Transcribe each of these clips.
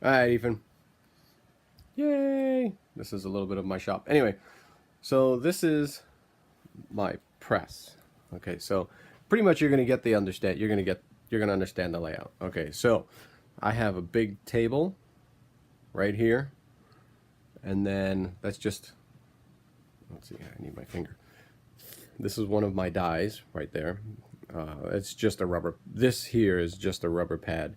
All right, Ethan. Yay! This is a little bit of my shop. Anyway, so this is my press. Okay, so pretty much you're gonna get the understand. You're gonna understand the layout. Okay, so I have a big table right here, and then that's just. Let's see. I need my finger. This is one of my dies right there. It's just a rubber. This here is just a rubber pad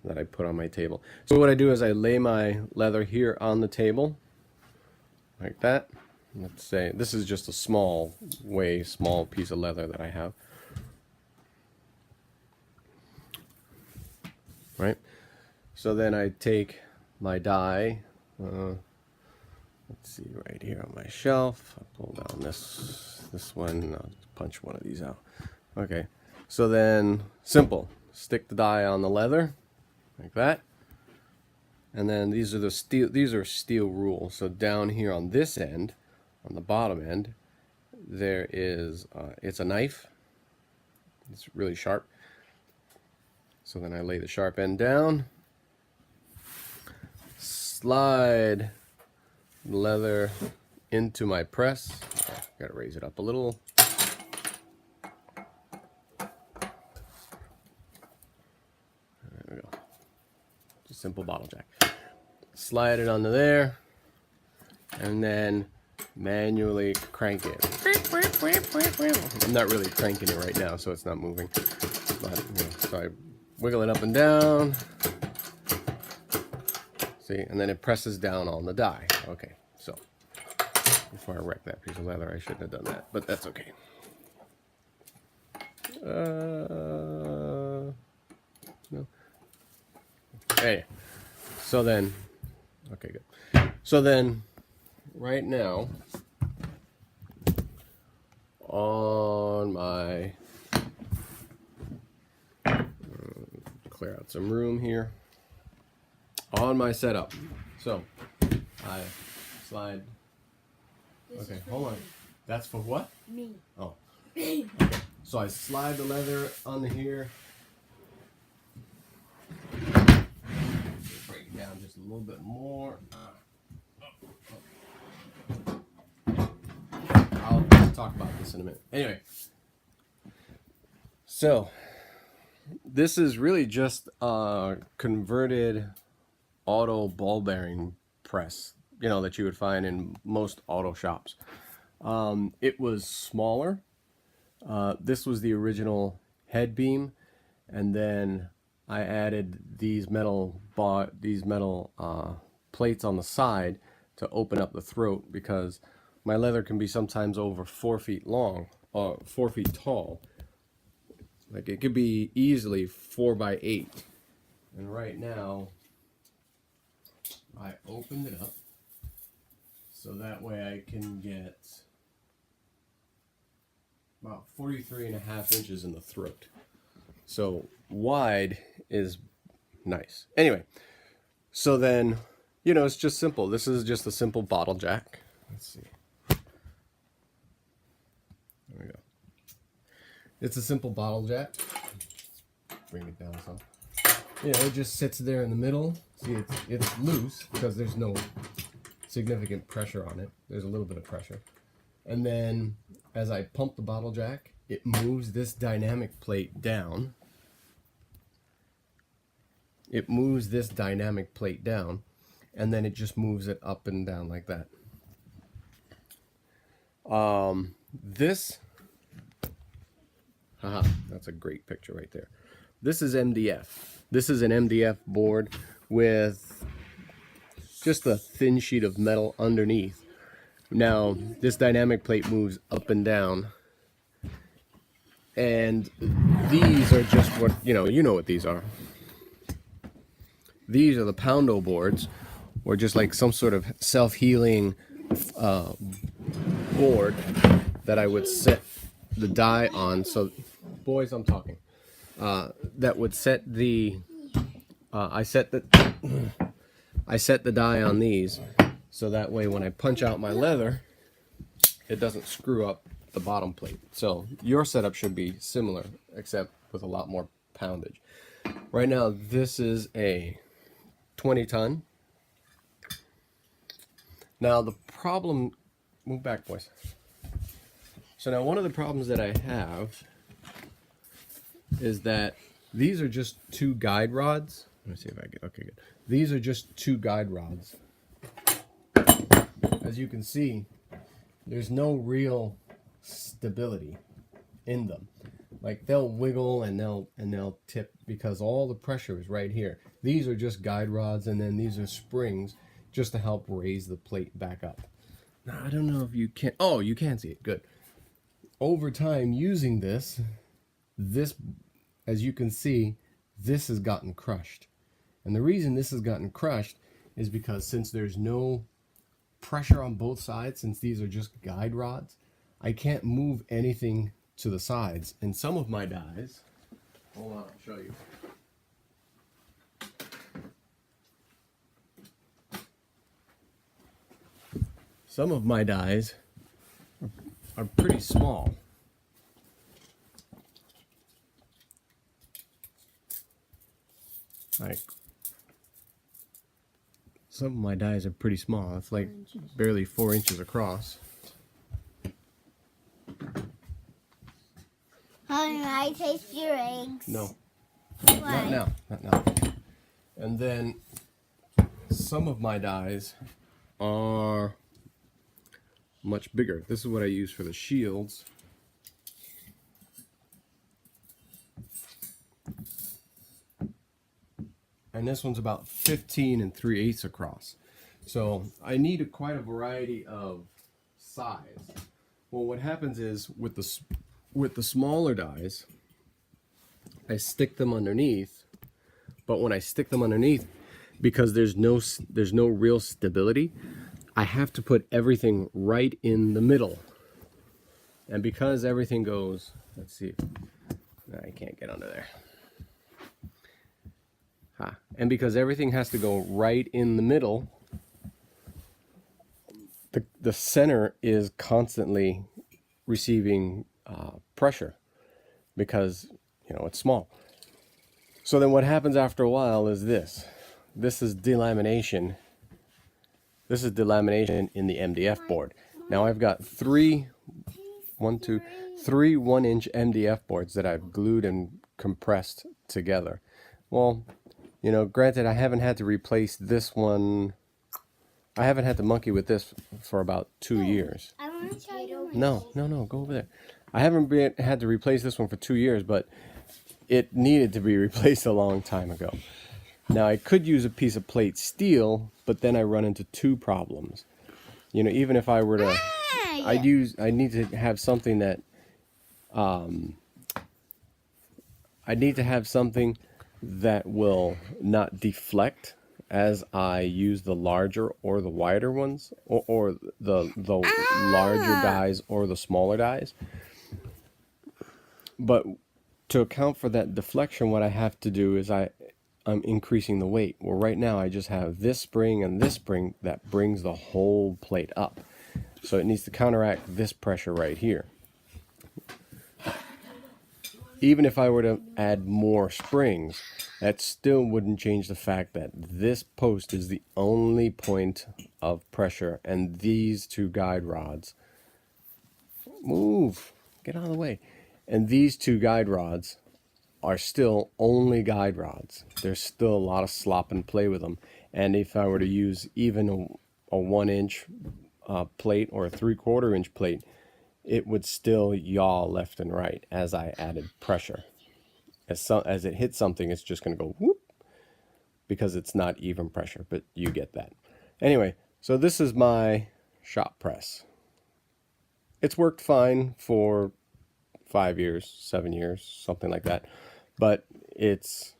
that I put on my table. So what I do is I lay my leather here on the table like that. Let's say this is just a small, way small piece of leather that I have. Right? So then I take my die, let's see, right here on my shelf. I pull down this one, I'll punch one of these out. Okay, so then simple, stick the die on the leather like that. And then these are steel rules. So down here on this end, on the bottom end, there is it's a knife. It's really sharp. So then I lay the sharp end down, slide the leather into my press. Okay, gotta raise it up a little. There we go. Just simple bottle jack. Slide it onto there, and then manually crank it. I'm not really cranking it right now, so it's not moving. But so I wiggle it up and down. See, and then it presses down on the die. Okay, so before I wreck that piece of leather, I shouldn't have done that, but that's okay. No. Hey, so then, okay, good. So then, right now, on my, clear out some room here. On my setup, so I slide. Okay, hold on. That's for what? Me. Oh. Okay. So I slide the leather on here. Break it down just a little bit more. I'll talk about this in a minute. Anyway, so this is really just a converted auto ball bearing press, that you would find in most auto shops. It was smaller. This was the original head beam, and then I added these metal plates on the side to open up the throat, because my leather can be sometimes over 4 feet long, 4 feet tall. Like it could be easily 4 by 8, and right now I opened it up so that way I can get about 43.5 inches in the throat. So wide is nice. Anyway, so then, it's just simple. This is just a simple bottle jack. Let's see. There we go. It's a simple bottle jack. Let's bring it down some. It just sits there in the middle. See, it's loose because there's no significant pressure on it. There's a little bit of pressure. And then as I pump the bottle jack, it moves this dynamic plate down. It moves this dynamic plate down, and then it just moves it up and down like that. That's a great picture right there. This is MDF. This is an MDF board with just a thin sheet of metal underneath. Now, this dynamic plate moves up and down. And these are just what, you know what these are. These are the poundo boards, or just like some sort of self-healing board that I would set the die on. So, boys, I'm talking. That would set the I set the die on these, so that way when I punch out my leather, it doesn't screw up the bottom plate. So your setup should be similar, except with a lot more poundage. Right now, this is a 20 ton. Now the problem, move back boys. So now one of the problems that I have is that these are just 2 guide rods. Let me see if I get, okay, good. These are just 2 guide rods. As you can see, there's no real stability in them. Like they'll wiggle and they'll tip because all the pressure is right here. These are just guide rods, and then these are springs just to help raise the plate back up. Now I don't know if you can, oh, you can see it, good. Over time using this, as you can see, this has gotten crushed. And the reason this has gotten crushed is because since there's no pressure on both sides, since these are just guide rods, I can't move anything to the sides. And some of my dies, hold on, I'll show you. Some of my dies are pretty small. Like, some of my dies are pretty small. It's like barely 4 inches across. Can I taste your eggs? No. Why? Not now. Not now. And then some of my dies are much bigger. This is what I use for the shields. And this one's about 15 3/8 across. So I need quite a variety of size. Well, what happens is with the smaller dies, I stick them underneath. But when I stick them underneath, because there's no real stability, I have to put everything right in the middle. And because everything goes, let's see, I can't get under there. And because everything has to go right in the middle, the center is constantly receiving pressure because, you know, it's small. So then what happens after a while is this. This is delamination. This is delamination in the MDF board. Now I've got three 1-inch MDF boards that I've glued and compressed together. Well, you know, granted, I haven't had to replace this one. I haven't had to monkey with this for about 2 years. I want to try it. No, go over there. I haven't had to replace this one for 2 years, but it needed to be replaced a long time ago. Now, I could use a piece of plate steel, but then I run into 2 problems. You know, even if I were to, I need to have something that, I need to have something that will not deflect as I use the larger or the wider ones, or the larger dies or the smaller dies. But to account for that deflection, what I have to do is I'm increasing the weight. Well, right now I just have this spring and this spring that brings the whole plate up. So it needs to counteract this pressure right here. Even if I were to add more springs, that still wouldn't change the fact that this post is the only point of pressure, and these 2 guide rods, move, get out of the way, and these 2 guide rods are still only guide rods. There's still a lot of slop and play with them, and if I were to use even a 1-inch plate or a 3/4 inch plate, it would still yaw left and right as I added pressure. As it hits something, it's just going to go whoop, because it's not even pressure, but you get that. Anyway, so this is my shop press. It's worked fine for 5 years, 7 years, something like that, but it's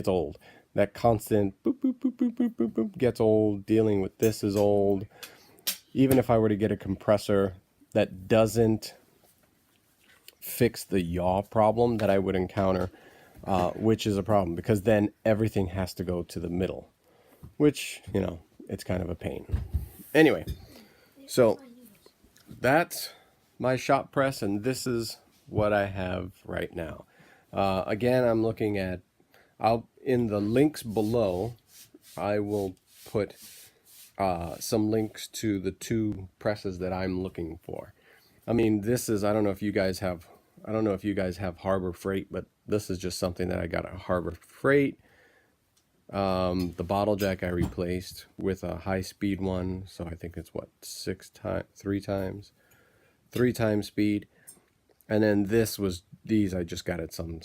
old. That constant boop, boop, boop, boop, boop, boop, boop gets old. Dealing with this is old. Even if I were to get a compressor that doesn't fix the yaw problem that I would encounter, which is a problem because then everything has to go to the middle, which, you know, it's kind of a pain. Anyway, so that's my shop press, and this is what I have right now. Again, I'm looking at, in the links below, I will put some links to the 2 presses that I'm looking for. I mean, this is, I don't know if you guys have Harbor Freight, but this is just something that I got at Harbor Freight. The bottle jack I replaced with a high-speed one, so I think it's what, 3 times speed. And then these I just got at some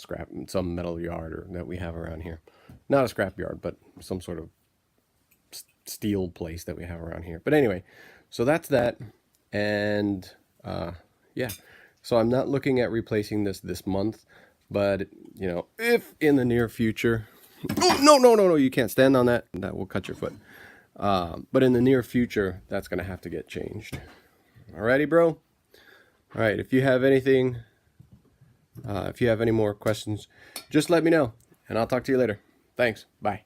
metal yard or that we have around here. Not a scrap yard, but some sort of steel place that we have around here. But anyway, so that's that. And yeah, so I'm not looking at replacing this month, but you know, if in the near future, oh, no, you can't stand on that. That will cut your foot. But in the near future, that's gonna have to get changed. Alrighty, bro. All right, if you have anything, if you have any more questions, just let me know, and I'll talk to you later. Thanks. Bye.